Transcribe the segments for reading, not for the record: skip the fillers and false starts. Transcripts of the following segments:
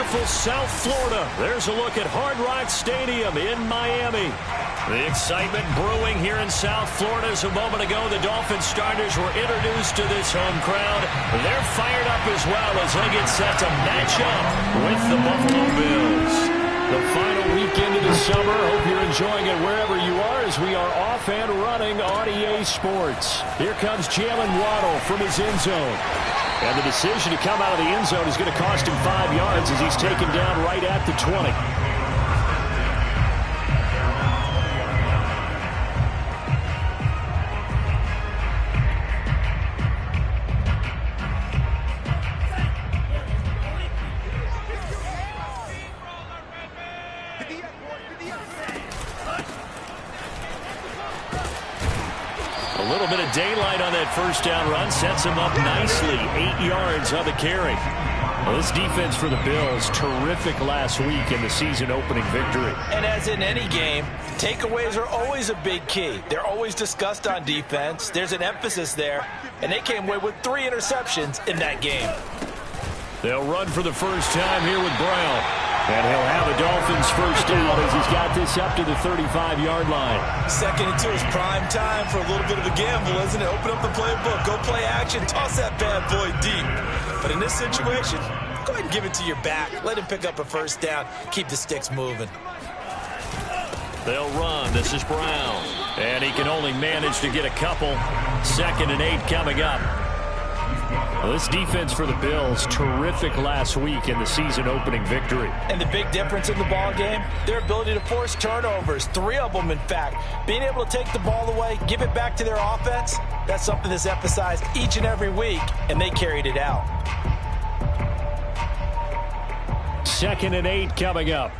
beautiful South Florida. There's a look at Hard Rock Stadium in Miami. The excitement brewing here in South Florida. As a moment ago, the Dolphins starters were introduced to this home crowd. They're fired up as well as they get set to match up with the Buffalo Bills. The final weekend of the summer. Hope you're enjoying it wherever you are as we are off and running on EA Sports. Here comes Jalen Waddle from his end zone. And the decision to come out of the end zone is going to cost him 5 yards as he's taken down right at the 20. A little bit of daylight on that first down run sets him up nicely. 8 yards on the carry. Well, this defense for the Bills, terrific last week in the season-opening victory. And as in any game, takeaways are always a big key. They're always discussed on defense. There's an emphasis there, and they came away with 3 interceptions in that game. They'll run for the first time here with Brown. And he'll have a Dolphins first down as he's got this up to the 35-yard line. Second and 2 is prime time for a little bit of a gamble, isn't it? Open up the playbook, go play action, toss that bad boy deep. But in this situation, go ahead and give it to your back. Let him pick up a first down. Keep the sticks moving. They'll run. This is Brown. And he can only manage to get a couple. 2nd and 8 coming up. Well, this defense for the Bills, terrific last week in the season-opening victory. And the big difference in the ball game, their ability to force turnovers, 3 of them, in fact. Being able to take the ball away, give it back to their offense, that's something that's emphasized each and every week, and they carried it out. 2nd and 8 coming up.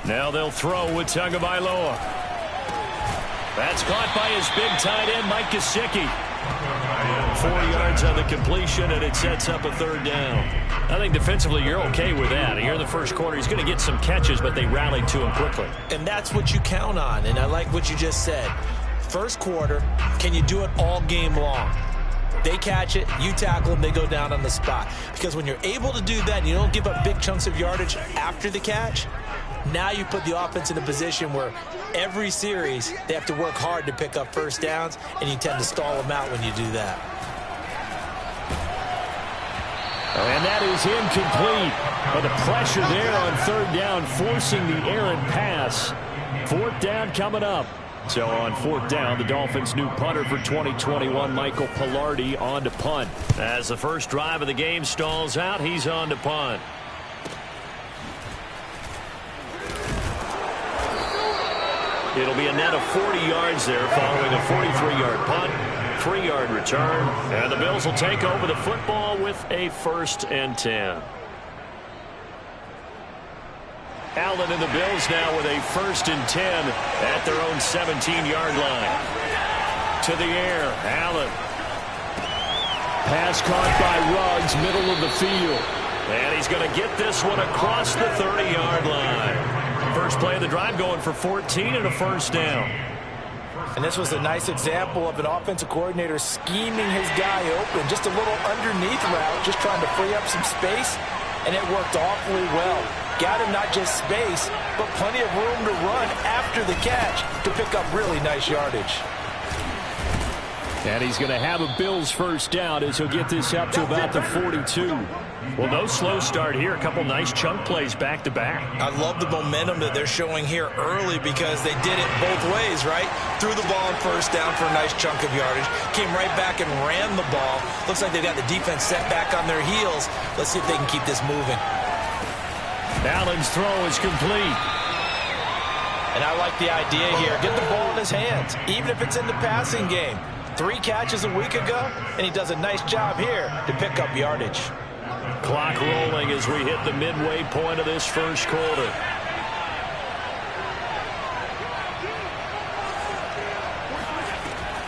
Now they'll throw with Tagovailoa. That's caught by his big tight end, Mike Gesicki. 4 yards on the completion, and it sets up a 3rd down. I think defensively you're okay with that. Here in the first quarter, he's going to get some catches, but they rallied to him quickly. And that's what you count on, and I like what you just said. First quarter, can you do it all game long? They catch it, you tackle them, they go down on the spot. Because when you're able to do that and you don't give up big chunks of yardage after the catch, now you put the offense in a position where every series they have to work hard to pick up first downs, and you tend to stall them out when you do that. And that is incomplete. But the pressure there on 3rd down, forcing the errant pass. 4th down coming up. So on 4th down, the Dolphins' new punter for 2021, Michael Palardy, on to punt. As the first drive of the game stalls out, he's on to punt. It'll be a net of 40 yards there following a 43-yard punt, 3-yard return. And the Bills will take over the football with a 1st and 10. Allen and the Bills now with a 1st and 10 at their own 17-yard line. To the air, Allen. Pass caught by Ruggs, middle of the field. And he's going to get this one across the 30-yard line. First play of the drive going for 14 and a 1st down. And this was a nice example of an offensive coordinator scheming his guy open. Just a little underneath route, just trying to free up some space, and it worked awfully well. Got him not just space, but plenty of room to run after the catch to pick up really nice yardage. And he's going to have a Bills first down as he'll get this up to about the 42. Well, no slow start here. A couple nice chunk plays back-to-back. I love the momentum that they're showing here early because they did it both ways, right? Threw the ball on 1st down for a nice chunk of yardage. Came right back and ran the ball. Looks like they've got the defense set back on their heels. Let's see if they can keep this moving. Allen's throw is complete. And I like the idea here. Get the ball in his hands, even if it's in the passing game. 3 catches a week ago, and he does a nice job here to pick up yardage. Clock rolling as we hit the midway point of this first quarter.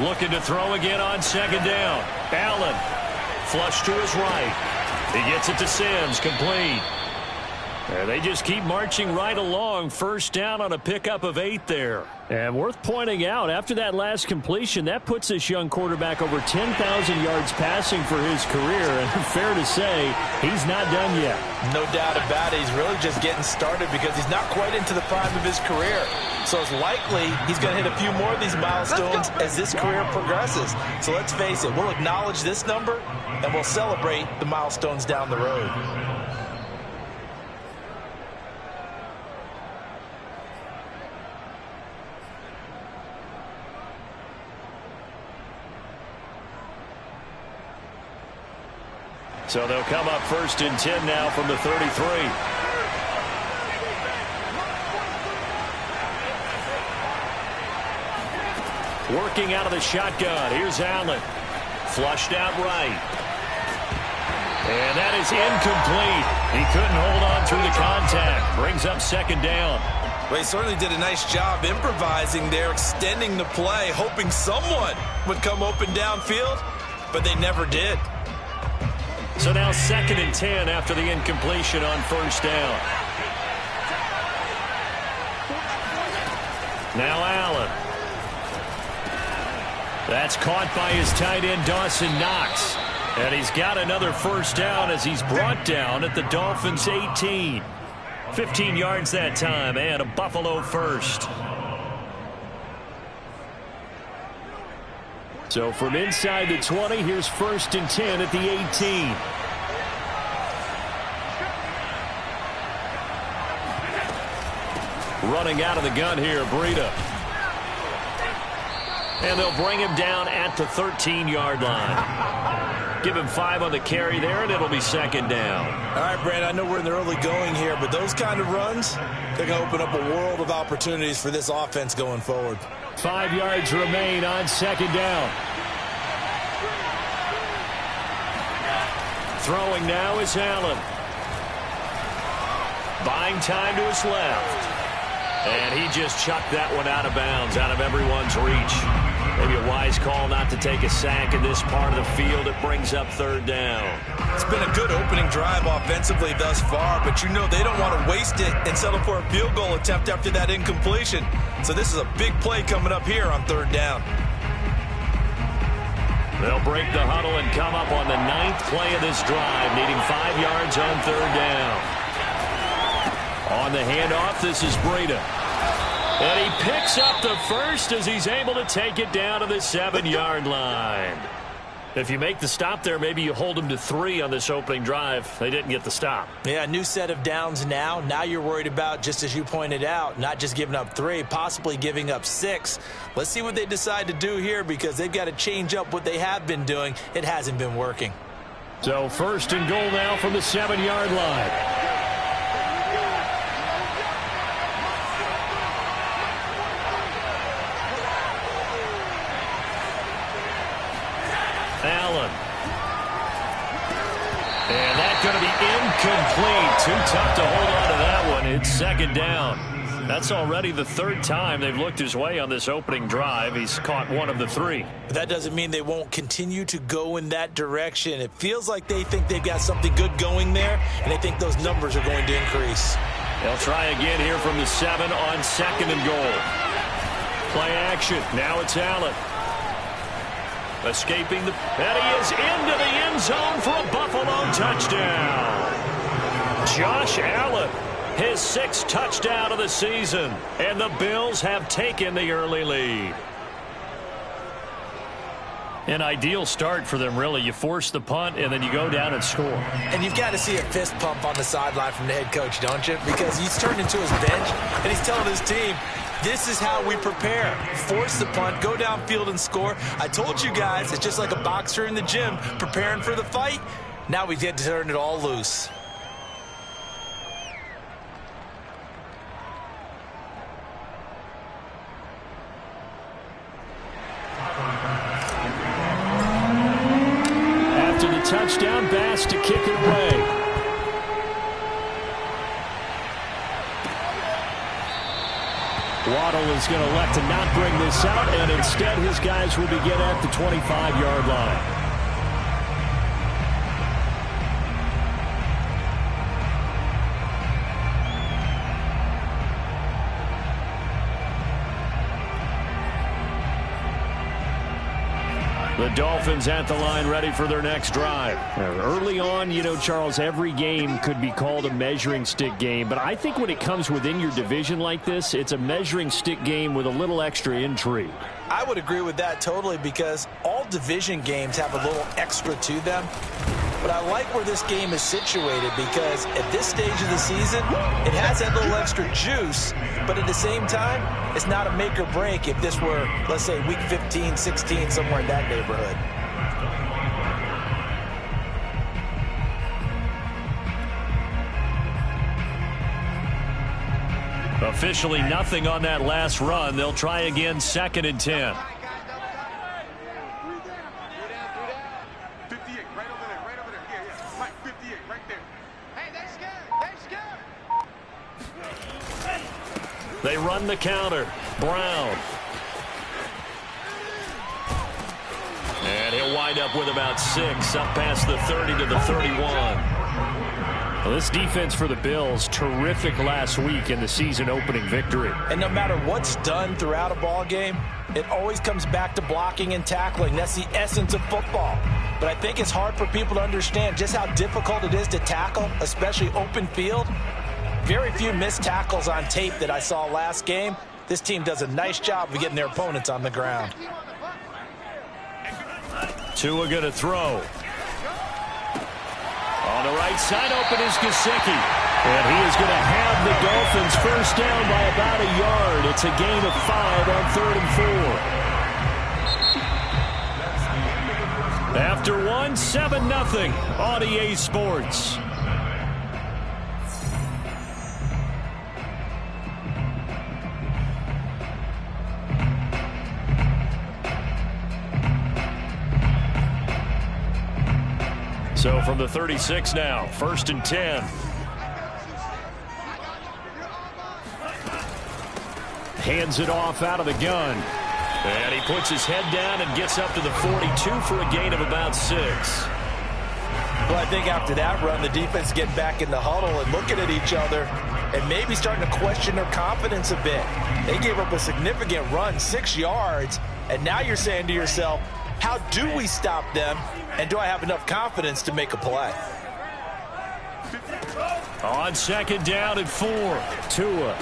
Looking to throw again on 2nd down. Allen, flush to his right. He gets it to Sims, complete. They just keep marching right along. First down on a pickup of 8 there. And worth pointing out, after that last completion, that puts this young quarterback over 10,000 yards passing for his career. And fair to say, he's not done yet. No doubt about it. He's really just getting started because he's not quite into the prime of his career. So it's likely he's going to hit a few more of these milestones as this career progresses. So let's face it, we'll acknowledge this number and we'll celebrate the milestones down the road. So they'll come up 1st and 10 now from the 33. Working out of the shotgun. Here's Allen. Flushed out right. And that is incomplete. He couldn't hold on through the contact. Brings up 2nd down. Well, he certainly did a nice job improvising there, extending the play, hoping someone would come open downfield, but they never did. So now 2nd and 10 after the incompletion on 1st down. Now Allen. That's caught by his tight end, Dawson Knox. And he's got another 1st down as he's brought down at the Dolphins' 18. 15 yards that time and a Buffalo first. So from inside the 20, here's 1st and 10 at the 18. Running out of the gun here, Breida. And they'll bring him down at the 13-yard line. Give him 5 on the carry there, and it'll be 2nd down. All right, Brandon, I know we're in the early going here, but those kind of runs, they're going to open up a world of opportunities for this offense going forward. 5 yards remain on 2nd down. Throwing now is Allen. Buying time to his left. And he just chucked that one out of bounds, out of everyone's reach. Maybe a wise call not to take a sack in this part of the field. It brings up 3rd down. It's been a good opening drive offensively thus far, but you know they don't want to waste it and settle for a field goal attempt after that incompletion. So this is a big play coming up here on 3rd down. They'll break the huddle and come up on the 9th play of this drive, needing 5 yards on 3rd down. On the handoff, this is Breida. And he picks up the first as he's able to take it down to the 7-yard line. If you make the stop there, maybe you hold them to 3 on this opening drive. They didn't get the stop. Yeah, new set of downs now. Now you're worried about, just as you pointed out, not just giving up 3, possibly giving up 6. Let's see what they decide to do here because they've got to change up what they have been doing. It hasn't been working. So 1st and goal now from the 7-yard line. Allen. And that's going to be incomplete. Too tough to hold on to that one. It's 2nd down. That's already the 3rd time they've looked his way on this opening drive. He's caught 1 of the 3. But that doesn't mean they won't continue to go in that direction. It feels like they think they've got something good going there, and they think those numbers are going to increase. They'll try again here from the 7 on 2nd and goal. Play action. Now it's Allen. Escaping the... And he is into the end zone for a Buffalo touchdown. Josh Allen, his 6th touchdown of the season. And the Bills have taken the early lead. An ideal start for them, really. You force the punt, and then you go down and score. And you've got to see a fist pump on the sideline from the head coach, don't you? Because he's turned into his bench, and he's telling his team, this is how we prepare. Force the punt, go downfield and score. I told you guys, it's just like a boxer in the gym preparing for the fight. Now we get to turn it all loose. After the touchdown, Bass to kick it away. Waddle is going to elect to not bring this out, and instead his guys will begin at the 25-yard line. The Dolphins at the line ready for their next drive. Early on, you know, Charles, every game could be called a measuring stick game. But I think when it comes within your division like this, it's a measuring stick game with a little extra intrigue. I would agree with that totally because all division games have a little extra to them. But I like where this game is situated because at this stage of the season, it has that little extra juice. But at the same time, it's not a make or break if this were, let's say, week 15, 16, somewhere in that neighborhood. Officially nothing on that last run. They'll try again, 2nd and 10. They run the counter. Brown. And he'll wind up with about 6, up past the 30 to the 31. Well, this defense for the Bills, terrific last week in the season-opening victory. And no matter what's done throughout a ball game, it always comes back to blocking and tackling. That's the essence of football. But I think it's hard for people to understand just how difficult it is to tackle, especially open field. Very few missed tackles on tape that I saw last game. This team does a nice job of getting their opponents on the ground. Tua going to throw. On the right side, open is Gesicki. And he is going to have the Dolphins first down by about a yard. It's a gain of 5 on 3rd and 4. After 1, 7-0 on EA Sports. So from the 36 now, 1st and 10. Hands it off out of the gun. And he puts his head down and gets up to the 42 for a gain of about 6. Well, I think after that run, the defense get back in the huddle and looking at each other and maybe starting to question their confidence a bit. They gave up a significant run, 6 yards, and now you're saying to yourself, how do we stop them, and do I have enough confidence to make a play? On 2nd down and 4, Tua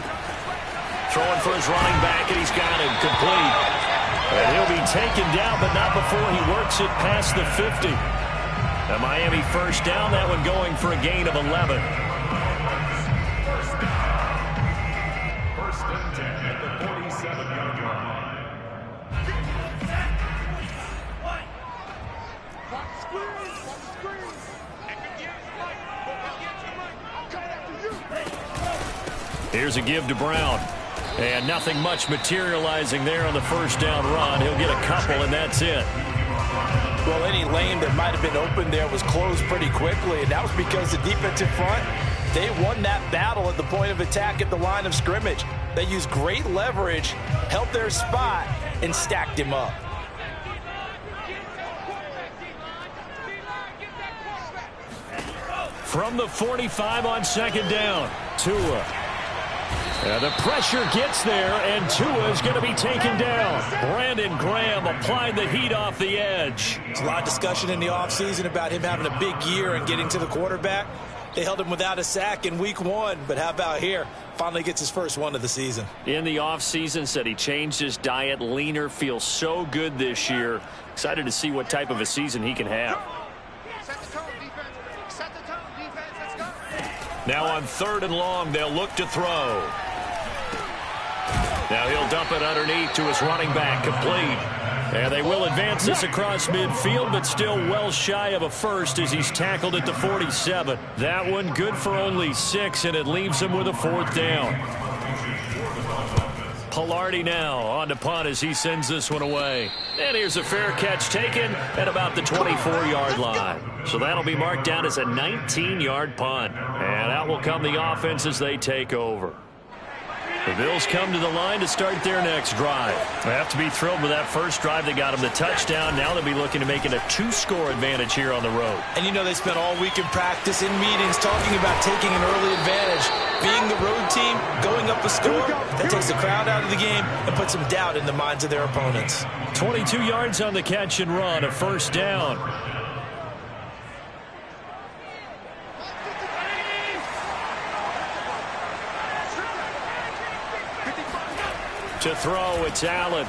throwing for his running back, and he's got him complete. And he'll be taken down, but not before he works it past the 50. A Miami first down, that one going for a gain of 11. 1st and 10 at the 47-yard line. Here's a give to Brown. And nothing much materializing there on the first down run. He'll get a couple, and that's it. Well, any lane that might have been open there was closed pretty quickly, and that was because the defensive front, they won that battle at the point of attack at the line of scrimmage. They used great leverage, held their spot, and stacked him up. From the 45 on 2nd down, Tua. The pressure gets there, and Tua is going to be taken down. Brandon Graham applied the heat off the edge. There's a lot of discussion in the offseason about him having a big year and getting to the quarterback. They held him without a sack in week 1, but how about here? Finally gets his first one of the season. In the offseason, said he changed his diet, leaner, feels so good this year. Excited to see what type of a season he can have. Set the tone, defense. Set the tone, defense. Let's go. Now on 3rd and long, they'll look to throw. Now he'll dump it underneath to his running back, complete. And they will advance this across midfield, but still well shy of a first as he's tackled at the 47. That one good for only 6, and it leaves him with a 4th down. Pilardi now on to punt as he sends this one away. And here's a fair catch taken at about the 24-yard line. So that'll be marked down as a 19-yard punt. And out will come the offense as they take over. The Bills come to the line to start their next drive. They have to be thrilled with that first drive that got them the touchdown. Now they'll be looking to make it a 2-score advantage here on the road. And you know they spent all week in practice, in meetings, talking about taking an early advantage. Being the road team, going up a score, that takes the crowd out of the game and puts some doubt in the minds of their opponents. 22 yards on the catch and run, a first down. To throw, it's Allen.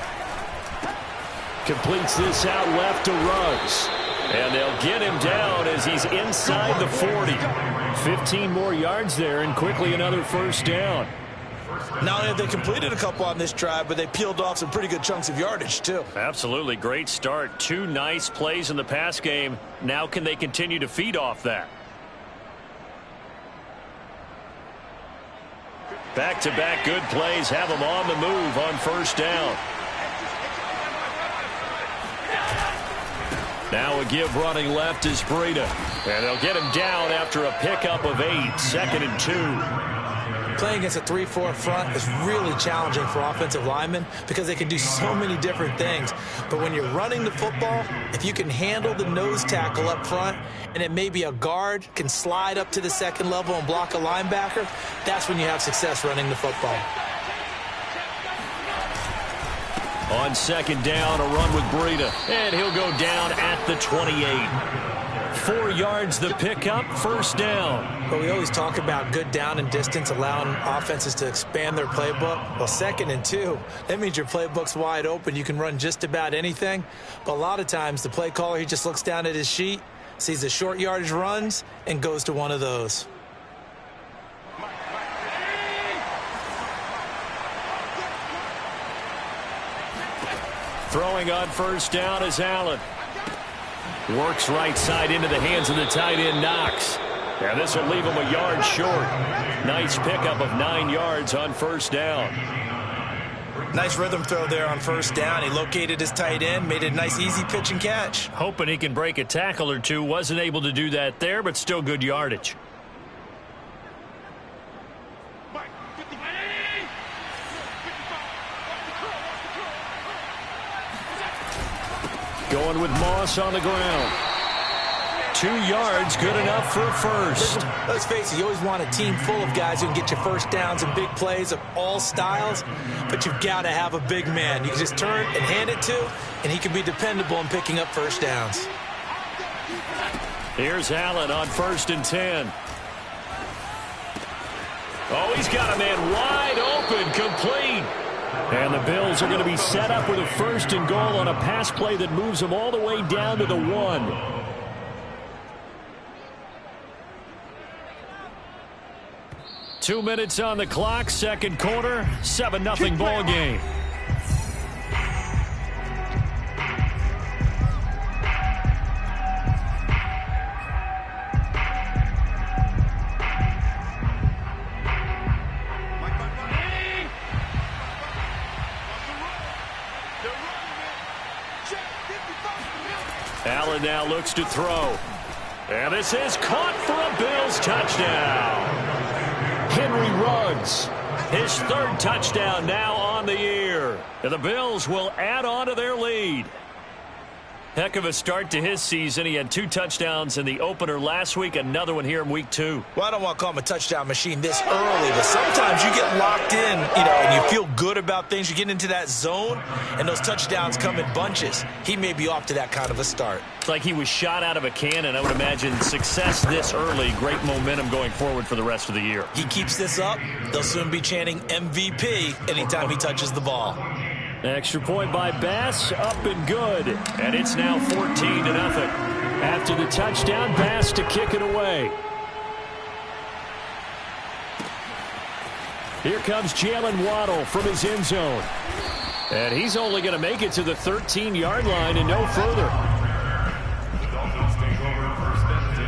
Completes this out left to Ruggs. And they'll get him down as he's inside the 40. 15 more yards there and quickly another first down. Not only have they completed a couple on this drive, but they peeled off some pretty good chunks of yardage, too. Absolutely. Great start. 2 nice plays in the pass game. Now can they continue to feed off that? Back-to-back good plays have them on the move on first down. Now a give running left is Breida. And they'll get him down after a pickup of 8, 2nd and 2. Playing against a 3-4 front is really challenging for offensive linemen because they can do so many different things. But when you're running the football, if you can handle the nose tackle up front and it may be a guard can slide up to the second level and block a linebacker, that's when you have success running the football. On second down, a run with Breida. And he'll go down at the 28. 4 yards the pickup, first down. But we always talk about good down and distance, allowing offenses to expand their playbook. Well, 2nd and 2, that means your playbook's wide open. You can run just about anything. But a lot of times the play caller, he just looks down at his sheet, sees the short yardage runs, and goes to one of those. Throwing on first down is Allen. Works right side into the hands of the tight end, Knox. And this will leave him a yard short. Nice pickup of 9 yards on first down. Nice rhythm throw there on first down. He located his tight end, made it a nice easy pitch and catch. Hoping he can break a tackle or two. Wasn't able to do that there, but still good yardage. Going with Moss on the ground. 2 yards, good enough for a first. Let's face it, you always want a team full of guys who can get you first downs and big plays of all styles, but you've got to have a big man you can just turn and hand it to, and he can be dependable in picking up first downs. Here's Allen on 1st and 10. Oh, he's got a man wide open, complete. And the Bills are going to be set up with a 1st and goal on a pass play that moves them all the way down to the 1. Two minutes on the clock, second quarter, 7-0 ball game. Allen now looks to throw. And this is caught for a Bills touchdown. Henry Ruggs, his 3rd touchdown now on the year. And the Bills will add on to their lead. Heck of a start to his season. He had 2 touchdowns in the opener last week, another one here in week 2. Well, I don't want to call him a touchdown machine this early, but sometimes you get locked in, and you feel good about things. You get into that zone, and those touchdowns come in bunches. He may be off to that kind of a start. It's like he was shot out of a cannon. I would imagine success this early, great momentum going forward for the rest of the year. He keeps this up, they'll soon be chanting MVP anytime he touches the ball. Extra point by Bass, up and good. And it's now 14-0. After the touchdown, Bass to kick it away. Here comes Jalen Waddle from his end zone. And he's only going to make it to the 13-yard line and no further. The Dolphins take over 1st and 10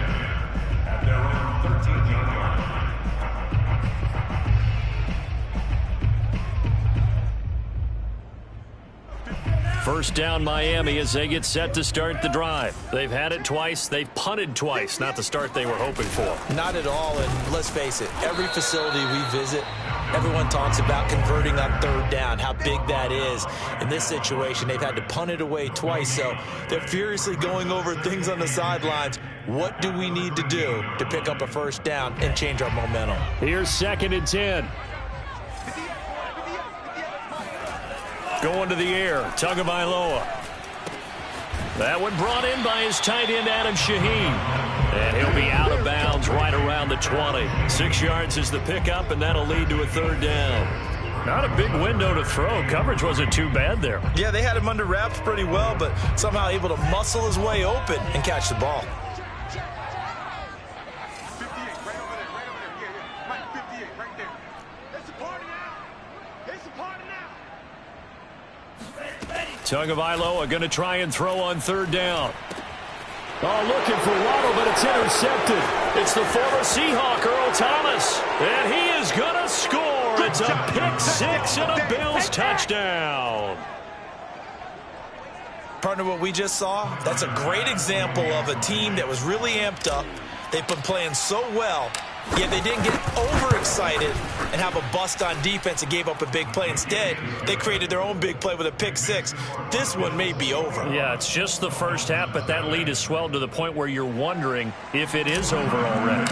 at their own 13-yard line. First down Miami as they get set to start the drive. They've had it twice. They've punted twice. Not the start they were hoping for. Not at all, and let's face it, every facility we visit, Everyone talks about converting on third down, how big that is. In this situation, they've had to punt it away twice, so they're furiously going over things on the sidelines. What do we need to do to pick up a first down and change our momentum? Here's 2nd and 10. Going to the air, Tagovailoa. That one brought in by his tight end, Adam Shaheen. And he'll be out of bounds right around the 20. 6 yards is the pickup, and that'll lead to a third down. Not a big window to throw. Coverage wasn't too bad there. Yeah, they had him under wraps pretty well, but somehow able to muscle his way open and catch the ball. 58, right over there. Yeah. Mike, 58, right there. It's a party now. It's a party now. Tagovailoa going to try and throw on third down. Oh, looking for Waddle, but it's intercepted. It's the former Seahawk, Earl Thomas, and he is going to score. It's a pick-6 and a Bills touchdown. Partner, what we just saw, that's a great example of a team that was really amped up. They've been playing so well, yet they didn't get overexcited and have a bust on defense and gave up a big play. Instead, they created their own big play with a pick-6. This one may be over. Yeah, it's just the first half, but that lead has swelled to the point where you're wondering if it is over already.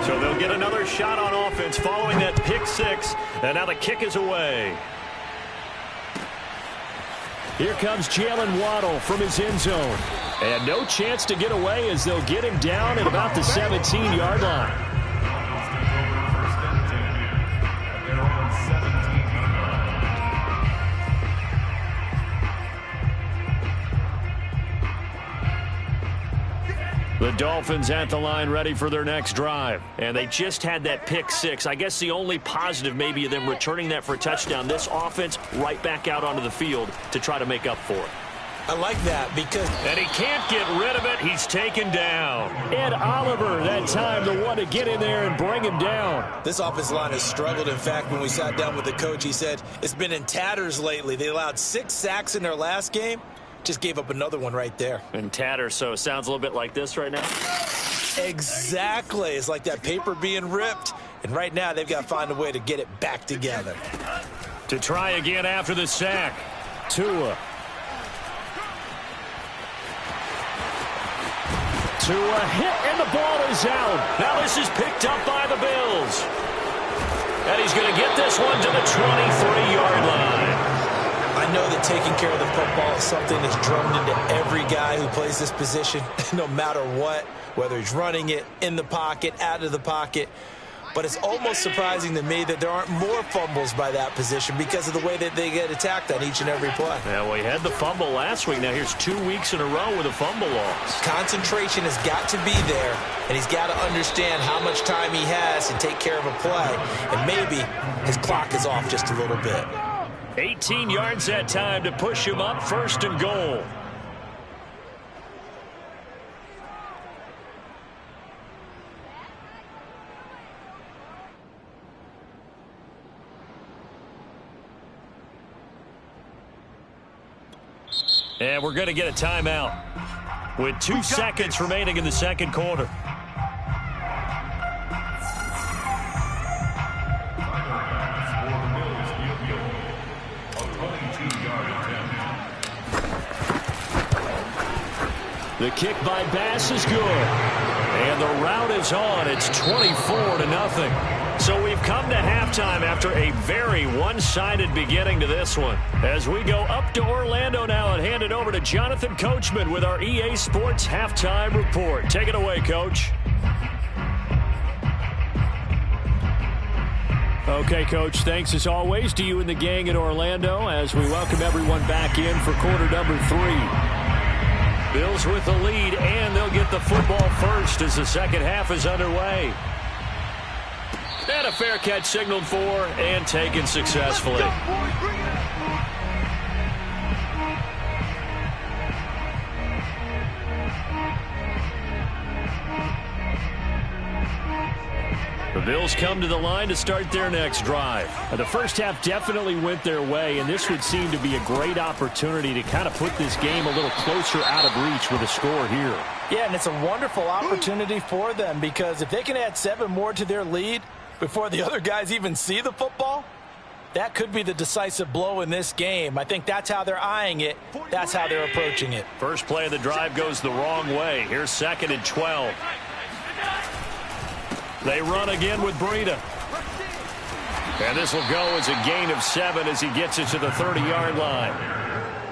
So they'll get another shot on offense following that pick-6, and now the kick is away. Here comes Jalen Waddle from his end zone. And no chance to get away as they'll get him down at about the 17-yard line. The Dolphins at the line ready for their next drive. And they just had that pick-6. I guess the only positive maybe of them returning that for a touchdown. This offense right back out onto the field to try to make up for it. I like that because... And he can't get rid of it. He's taken down. Ed Oliver that time, the one to get in there and bring him down. This offensive line has struggled. In fact, when we sat down with the coach, he said it's been in tatters lately. They allowed 6 sacks in their last game. Just gave up another one right there. In tatters, so it sounds a little bit like this right now. Exactly. It's like that paper being ripped. And right now, they've got to find a way to get it back together. To try again after the sack. Tua. Tua hit, and the ball is out. Now this is picked up by the Bills. And he's going to get this one to the 23-yard line. I know that taking care of the football is something that's drummed into every guy who plays this position, no matter what, whether he's running it, in the pocket, out of the pocket. But it's almost surprising to me that there aren't more fumbles by that position because of the way that they get attacked on each and every play. Yeah, well, he had the fumble last week. Now here's 2 weeks in a row with a fumble loss. Concentration has got to be there, and he's got to understand how much time he has to take care of a play. And maybe his clock is off just a little bit. 18 yards that time to push him up, 1st and goal. And we're going to get a timeout with 2 seconds remaining in the second quarter. The kick by Bass is good. And the route is on. It's 24-0. So we've come to halftime after a very one-sided beginning to this one. As we go up to Orlando now and hand it over to Jonathan Coachman with our EA Sports Halftime Report. Take it away, Coach. Okay, Coach, thanks as always to you and the gang in Orlando as we welcome everyone back in for quarter number 3. Bills with the lead, and they'll get the football first as the second half is underway. And a fair catch signaled for and taken successfully. The Bills come to the line to start their next drive. The first half definitely went their way, and this would seem to be a great opportunity to kind of put this game a little closer out of reach with a score here. Yeah, and it's a wonderful opportunity for them because if they can add 7 more to their lead, before the other guys even see the football? That could be the decisive blow in this game. I think that's how they're eyeing it. That's how they're approaching it. First play of the drive goes the wrong way. Here's 2nd and 12. They run again with Breida. And this will go as a gain of 7 as he gets it to the 30-yard line.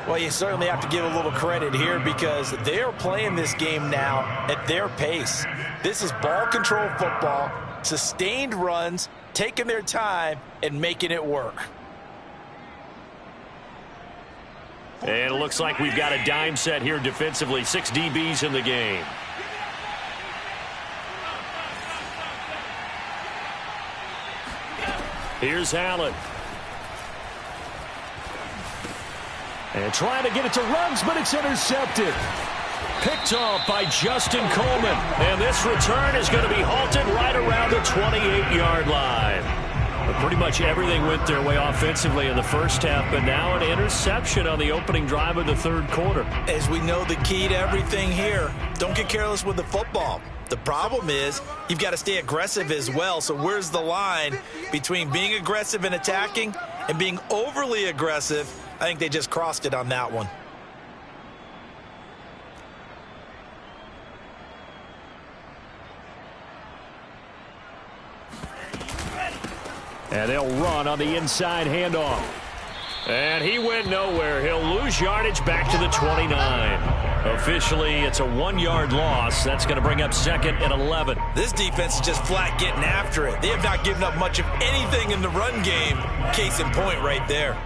Well, you certainly have to give a little credit here because they're playing this game now at their pace. This is ball control football, sustained runs, taking their time and making it work. And it looks like we've got a dime set here defensively. 6 DBs in the game. Here's Allen. And trying to get it to Ruggs, but it's intercepted. Picked off by Justin Coleman. And this return is going to be halted right around the 28-yard line. But pretty much everything went their way offensively in the first half, but now an interception on the opening drive of the third quarter. As we know, the key to everything here, don't get careless with the football. The problem is you've got to stay aggressive as well. So where's the line between being aggressive and attacking and being overly aggressive? I think they just crossed it on that one. And they'll run on the inside handoff. And he went nowhere. He'll lose yardage back to the 29. Officially, it's a 1-yard loss. That's going to bring up 2nd and 11. This defense is just flat getting after it. They have not given up much of anything in the run game. Case in point right there.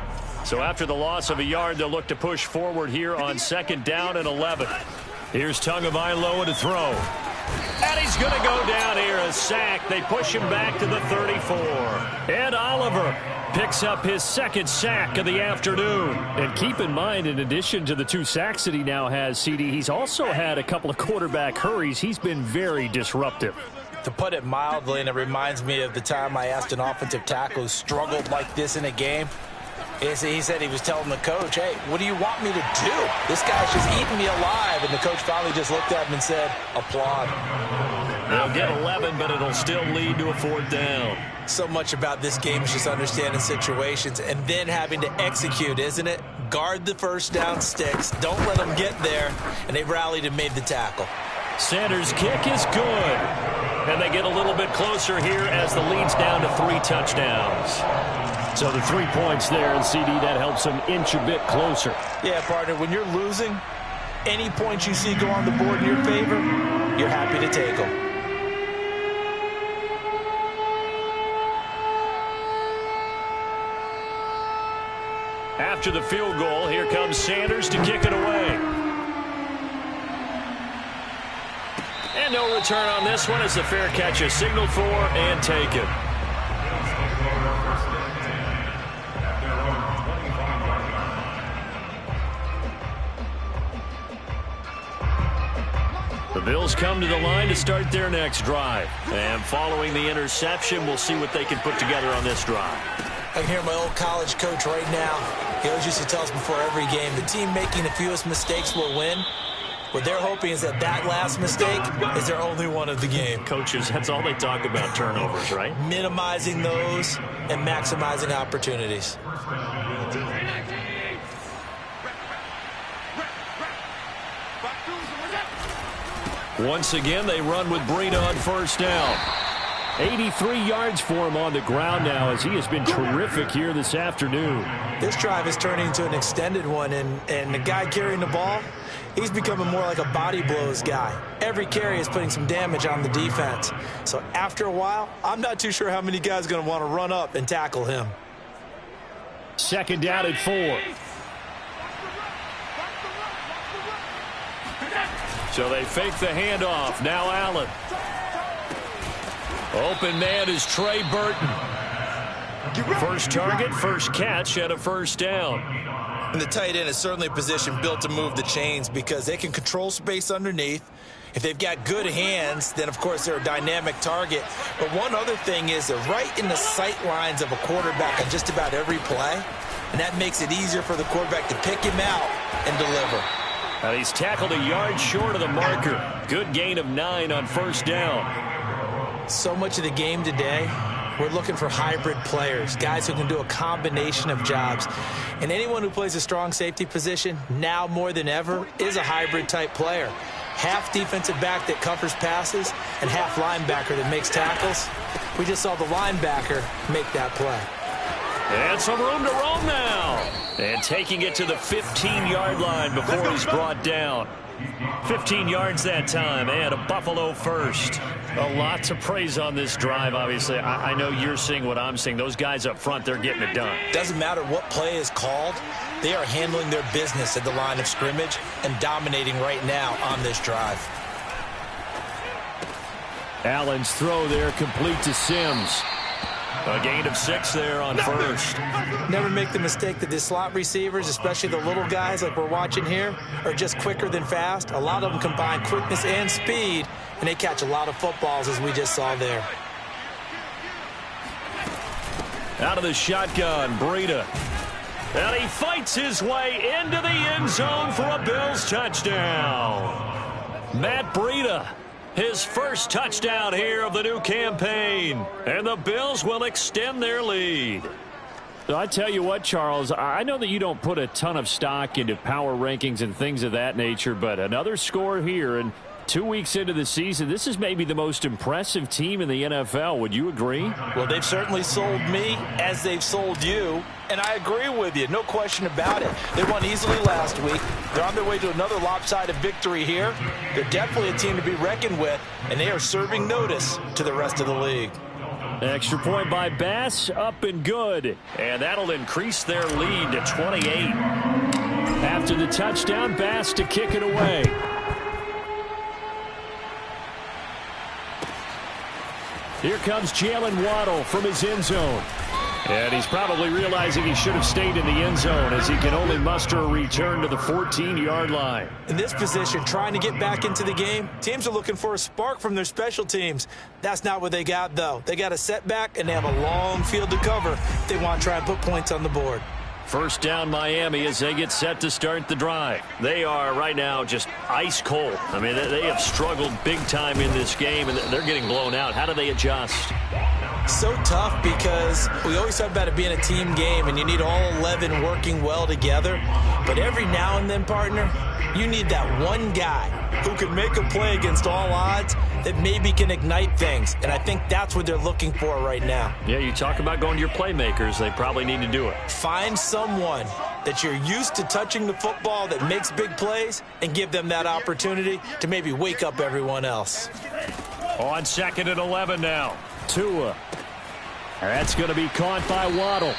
So after the loss of a yard, they'll look to push forward here on 2nd down and 11. Here's Tagovailoa to throw. And he's going to go down here, a sack. They push him back to the 34. And Oliver picks up his 2nd sack of the afternoon. And keep in mind, in addition to the 2 sacks that he now has, CD, he's also had a couple of quarterback hurries. He's been very disruptive. To put it mildly, and it reminds me of the time I asked an offensive tackle who struggled like this in a game. He said he was telling the coach, hey, what do you want me to do? This guy's just eating me alive. And the coach finally just looked at him and said, applaud. They'll get 11, but it'll still lead to a 4th down. So much about this game is just understanding situations and then having to execute, isn't it? Guard the first down sticks. Don't let them get there. And they rallied and made the tackle. Sanders' kick is good. And they get a little bit closer here as the lead's down to 3 touchdowns. So the 3 points there, and CD, that helps them inch a bit closer. Yeah, partner, when you're losing, any points you see go on the board in your favor, you're happy to take them. After the field goal, here comes Sanders to kick it away. And no return on this one as the fair catch is signaled for and taken. The Bills come to the line to start their next drive. And following the interception, we'll see what they can put together on this drive. I can hear my old college coach right now. He always used to tell us before every game, the team making the fewest mistakes will win. What they're hoping is that that last mistake is their only one of the game. Coaches, that's all they talk about, turnovers, right? Minimizing those and maximizing opportunities. Once again, they run with Breida on first down. 83 yards for him on the ground now as he has been terrific here this afternoon. This drive is turning into an extended one, and the guy carrying the ball, he's becoming more like a body blows guy. Every carry is putting some damage on the defense. So after a while, I'm not too sure how many guys are going to want to run up and tackle him. 2nd down and 4. So they fake the handoff. Now Allen. Open man is Trey Burton. First target, first catch, and a first down. And the tight end is certainly a position built to move the chains because they can control space underneath. If they've got good hands, then, of course, they're a dynamic target. But one other thing is they're right in the sight lines of a quarterback on just about every play, and that makes it easier for the quarterback to pick him out and deliver. And he's tackled a yard short of the marker. Good gain of 9 on first down. So much of the game today we're looking for hybrid players, guys who can do a combination of jobs. And anyone who plays a strong safety position, now more than ever, is a hybrid-type player. Half defensive back that covers passes and half linebacker that makes tackles. We just saw the linebacker make that play. And some room to roam now. And taking it to the 15-yard line before he's brought down. 15 yards that time, and a Buffalo first. A lot to praise on this drive, obviously. I know you're seeing what I'm seeing. Those guys up front, they're getting it done. Doesn't matter what play is called. They are handling their business at the line of scrimmage and dominating right now on this drive. Allen's throw there complete to Sims. A gain of 6 there on first. Never make the mistake that the slot receivers, especially the little guys like we're watching here, are just quicker than fast. A lot of them combine quickness and speed, and they catch a lot of footballs, as we just saw there. Out of the shotgun, Breida. And he fights his way into the end zone for a Bills touchdown. Matt Breida. His first touchdown here of the new campaign. And the Bills will extend their lead. So I tell you what, Charles, I know that you don't put a ton of stock into power rankings and things of that nature, but another score here, and 2 weeks into the season, this is maybe the most impressive team in the NFL. Would you agree? Well, they've certainly sold me as they've sold you, and I agree with you. No question about it. They won easily last week. They're on their way to another lopsided victory here. They're definitely a team to be reckoned with, and they are serving notice to the rest of the league. Extra point by Bass, up and good. And that'll increase their lead to 28. After the touchdown, Bass to kick it away. Here comes Jalen Waddle from his end zone. And he's probably realizing he should have stayed in the end zone as he can only muster a return to the 14-yard line. In this position, trying to get back into the game, teams are looking for a spark from their special teams. That's not what they got, though. They got a setback, and they have a long field to cover if they want to try and put points on the board. First down Miami as they get set to start the drive. They are right now just ice cold. I mean, they have struggled big time in this game, and they're getting blown out. How do they adjust? So tough because we always talk about it being a team game, and you need all 11 working well together. But every now and then, partner, you need that one guy who can make a play against all odds that maybe can ignite things. And I think that's what they're looking for right now. Yeah, you talk about going to your playmakers. They probably need to do it. Find someone that you're used to touching the football that makes big plays and give them that opportunity to maybe wake up everyone else. On 2nd and 11 now. Tua. That's going to be caught by Waddle.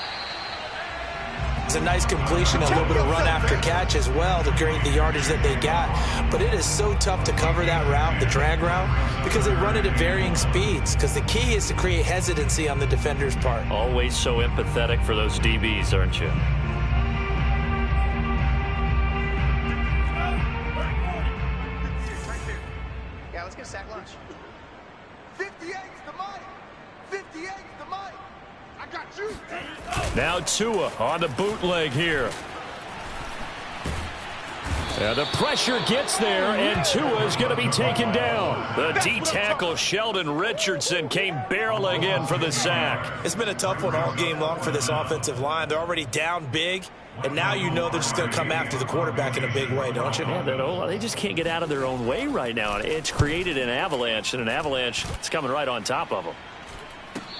It's a nice completion, a little bit of run after catch as well to create the yardage that they got. But it is so tough to cover that route, the drag route, because they run it at varying speeds. Because the key is to create hesitancy on the defender's part. Always so empathetic for those DBs, aren't you? Yeah, let's get a sack lunch. 58's the money. 58's the money. I got you. Now Tua on the bootleg here. And the pressure gets there, and Tua is going to be taken down. The D-tackle Sheldon Richardson came barreling in for the sack. It's been a tough one all game long for this offensive line. They're already down big, and now you know they're just going to come after the quarterback in a big way, don't you? Yeah, they just can't get out of their own way right now. It's created an avalanche, and an avalanche is coming right on top of them.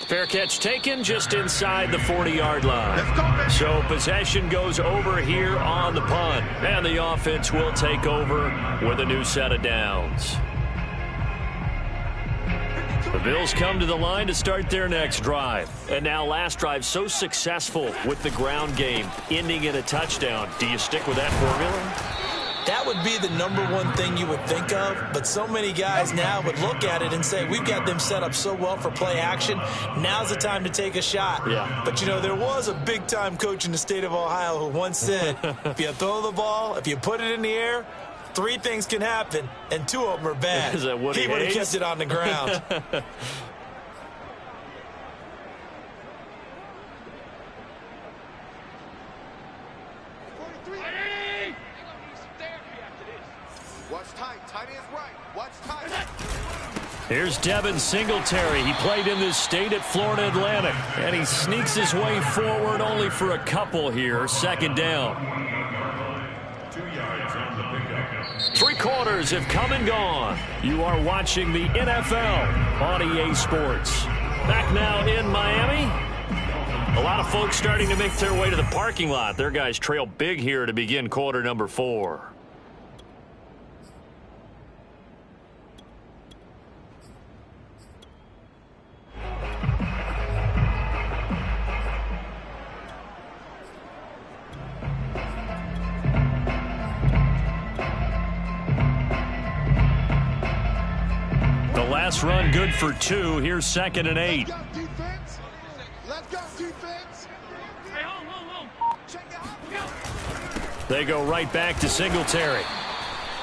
Fair catch taken just inside the 40-yard line. So possession goes over here on the punt. And the offense will take over with a new set of downs. The Bills come to the line to start their next drive. And now last drive so successful with the ground game, ending in a touchdown. Do you stick with that formula? That would be the number one thing you would think of, but so many guys now would look at it and say, we've got them set up so well for play action, now's the time to take a shot. Yeah. But, you know, there was a big-time coach in the state of Ohio who once said, if you throw the ball, if you put it in the air, 3 things can happen, and 2 of them are bad. Is that Woody He would have Hayes? kept it on the ground. Watch time. right. Tight end's right. Watch tight. Here's Devin Singletary. He played in this state at Florida Atlantic, and he sneaks his way forward only for a couple here. Second down. 2 yards on the pickup. 3 quarters have come and gone. You are watching the NFL on EA Sports. Back now in Miami. A lot of folks starting to make their way to the parking lot. Their guys trail big here to begin quarter number 4. Last run good for 2. Here's 2nd and 8. Let's go, defense. Let's go, defense. They go right back to Singletary.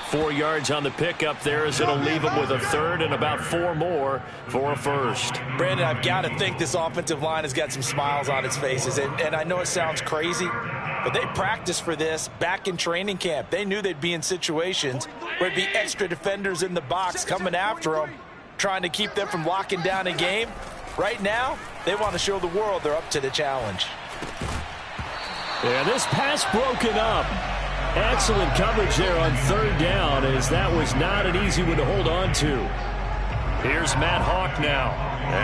4 yards on the pickup there as it'll leave them with a third and about 4 more for a first. Brandon, I've got to think this offensive line has got some smiles on its faces. And I know it sounds crazy, but they practiced for this back in training camp. They knew they'd be in situations where it'd be extra defenders in the box coming after them, trying to keep them from locking down a game. Right now, they want to show the world they're up to the challenge. Yeah, this pass broken up. Excellent coverage there on 3rd down, as that was not an easy one to hold on to. Here's Matt Hawk now,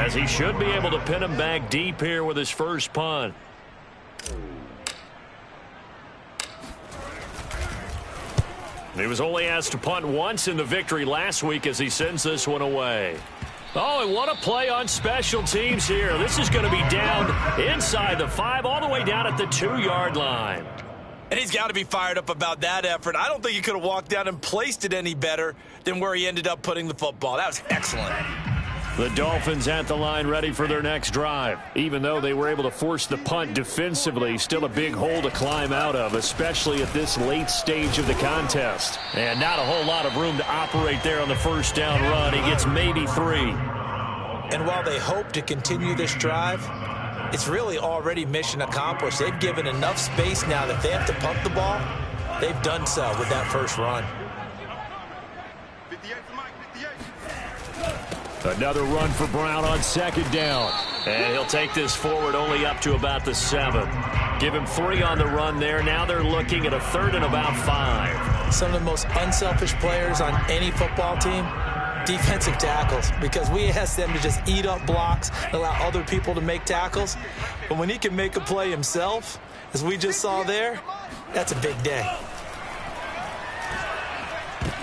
as he should be able to pin him back deep here with his first punt. He was only asked to punt once in the victory last week as he sends this one away. Oh, and what a play on special teams here. This is going to be down inside the 5, all the way down at the 2-yard line. And he's got to be fired up about that effort. I don't think he could have walked down and placed it any better than where he ended up putting the football. That was excellent. The Dolphins at the line ready for their next drive. Even though they were able to force the punt defensively, still a big hole to climb out of, especially at this late stage of the contest. And not a whole lot of room to operate there on the first down run. He gets maybe 3. And while they hope to continue this drive, it's really already mission accomplished. They've given enough space now that if they have to punt the ball, they've done so with that first run. 58 for Mike, 58. Another run for Brown on 2nd down. And he'll take this forward only up to about the 7. Give him 3 on the run there. Now they're looking at a 3rd and about 5. Some of the most unselfish players on any football team, defensive tackles, because we ask them to just eat up blocks and allow other people to make tackles. But when he can make a play himself, as we just saw there, that's a big day.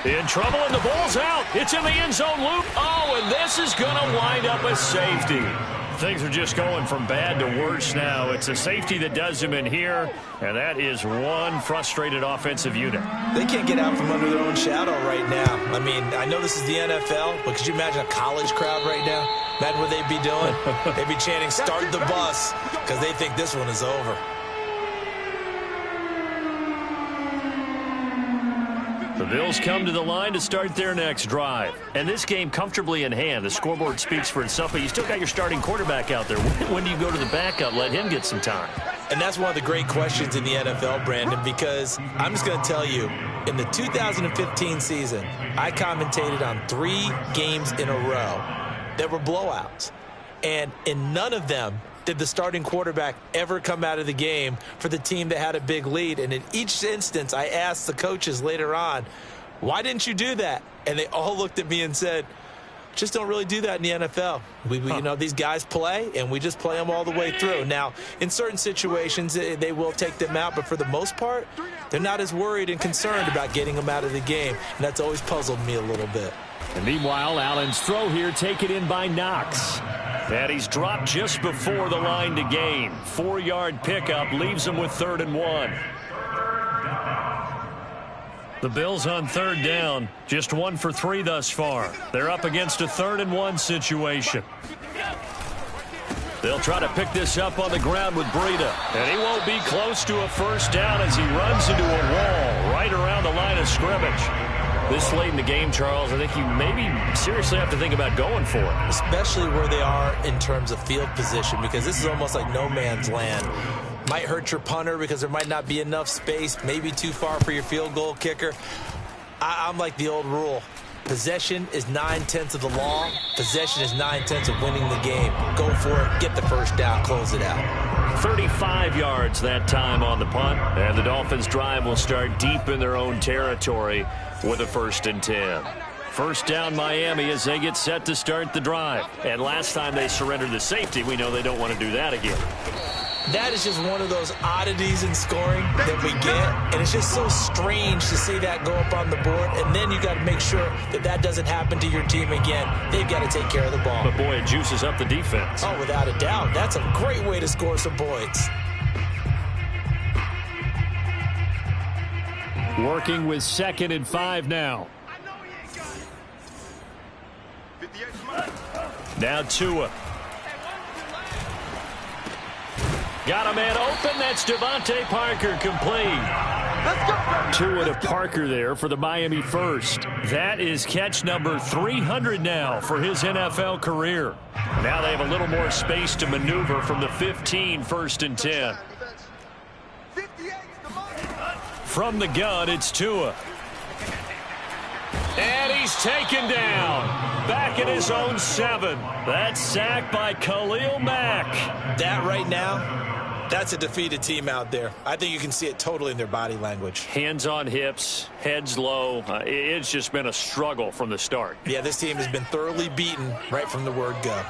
In trouble, and the ball's out. It's in the end zone loop. Oh, and this is going to wind up a safety. Things are just going from bad to worse now. It's a safety that does him in here, and that is one frustrated offensive unit. They can't get out from under their own shadow right now. I mean, I know this is the NFL, but could you imagine a college crowd right now? Imagine what they'd be doing. They'd be chanting, "Start the bus," because they think this one is over. The Bills come to the line to start their next drive. And this game comfortably in hand. The scoreboard speaks for itself, but you still got your starting quarterback out there. When do you go to the backup? Let him get some time. And that's one of the great questions in the NFL, Brandon, because I'm just going to tell you, in the 2015 season, I commentated on 3 games in a row that were blowouts. And in none of them did the starting quarterback ever come out of the game for the team that had a big lead. And in each instance, I asked the coaches later on, why didn't you do that? And they all looked at me and said, just don't really do that in the NFL. You know, these guys play, and we just play them all the way through. Now, in certain situations, they will take them out, but for the most part, they're not as worried and concerned about getting them out of the game. And that's always puzzled me a little bit. And meanwhile, Allen's throw here taken in by Knox. And he's dropped just before the line to gain. 4-yard pickup leaves him with 3rd and 1. The Bills on 3rd down, just 1 for 3 thus far. They're up against a 3rd and 1 situation. They'll try to pick this up on the ground with Breida. And he won't be close to a first down as he runs into a wall right around the line of scrimmage. This late in the game, Charles, I think you maybe seriously have to think about going for it. Especially where they are in terms of field position, because this is almost like no man's land. Might hurt your punter because there might not be enough space, maybe too far for your field goal kicker. I'm like the old rule. Possession is 9/10 of the law. Possession is 9/10 of winning the game. Go for it. Get the first down. Close it out. 35 yards that time on the punt. And the Dolphins' drive will start deep in their own territory with a 1st and 10. First down Miami as they get set to start the drive. And last time they surrendered the safety, we know they don't want to do that again. That is just one of those oddities in scoring that we get, and it's just so strange to see that go up on the board, and then you got to make sure that that doesn't happen to your team again. They've got to take care of the ball. But, boy, it juices up the defense. Oh, without a doubt. That's a great way to score some points. Working with 2nd and 5 now. Now Tua. Got a man open. That's Devontae Parker complete. Tua to Parker there for the Miami first. That is catch number 300 now for his NFL career. Now they have a little more space to maneuver from the 15, 1st and 10. From the gun, it's Tua. And he's taken down. Back in his own 7. That's sacked by Khalil Mack. That right now, that's a defeated team out there. I think you can see it totally in their body language. Hands on hips, heads low. It's just been a struggle from the start. Yeah, this team has been thoroughly beaten right from the word go.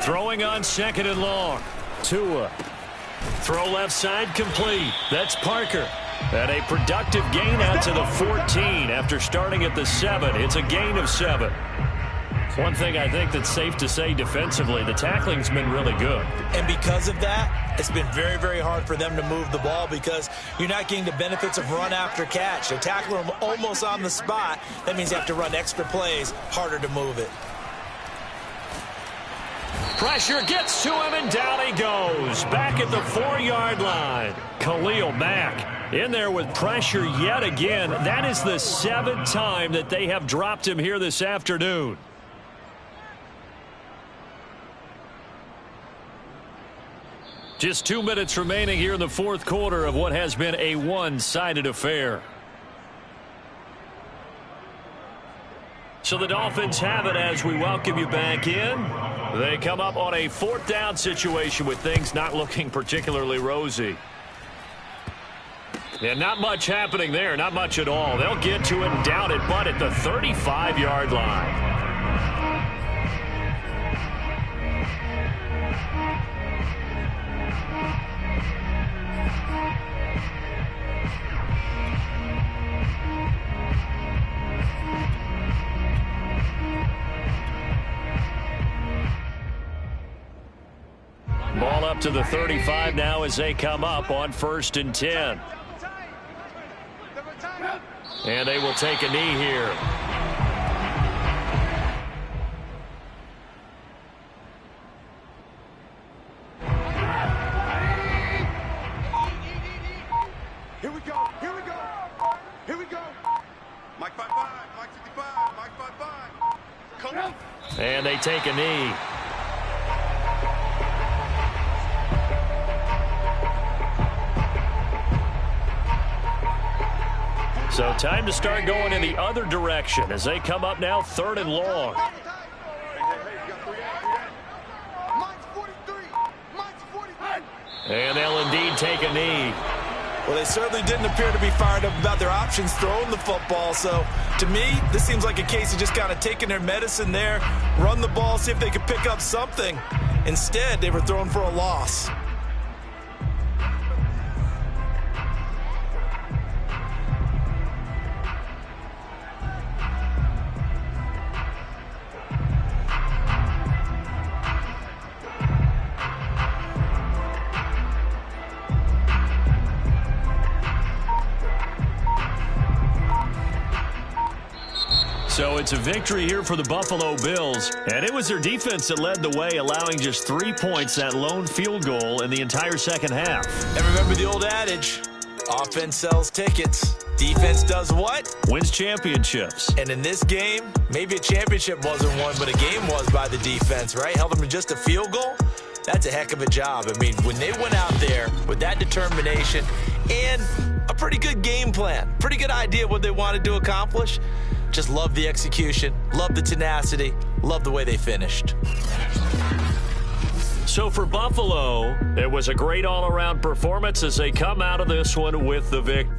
Throwing on 2nd and long. Tua. Throw left side complete. That's Parker. And a productive gain out to the 14 after starting at the 7. It's a gain of 7. One thing I think that's safe to say defensively, the tackling's been really good. And because of that, it's been very, very hard for them to move the ball because you're not getting the benefits of run after catch. They're tackling them almost on the spot. That means you have to run extra plays, harder to move it. Pressure gets to him, and down he goes. Back at the 4-yard line. Khalil Mack in there with pressure yet again. That is the 7th time that they have dropped him here this afternoon. Just 2 minutes remaining here in the 4th quarter of what has been a one-sided affair. So the Dolphins have it as we welcome you back in. They come up on a 4th down situation with things not looking particularly rosy. And not much happening there, not much at all. They'll get to it and down it, but at the 35-yard line. Ball up to the 35 now as they come up on 1st and 10. And they will take a knee here. Here we go. Here we go. Here we go. Mike 5-5. Mike 55. Mike 5-5. Come on. And they take a knee. So time to start going in the other direction as they come up now 3rd and long. And they'll indeed take a knee. Well, they certainly didn't appear to be fired up about their options throwing the football. So, to me, this seems like a case of just kind of taking their medicine there, run the ball, see if they could pick up something. Instead, they were throwing for a loss. So it's a victory here for the Buffalo Bills, and it was their defense that led the way, allowing just 3 points, that lone field goal in the entire second half. And remember the old adage, Offense sells tickets. Defense does what? Wins championships. And in this game, maybe a championship wasn't won, but a game was by the defense, right? Held them to just a field goal. That's a heck of a job. I mean, when they went out there with that determination and a pretty good game plan, pretty good idea what they wanted to accomplish, just love the execution, love the tenacity, love the way they finished. So for Buffalo, it was a great all-around performance as they come out of this one with the victory.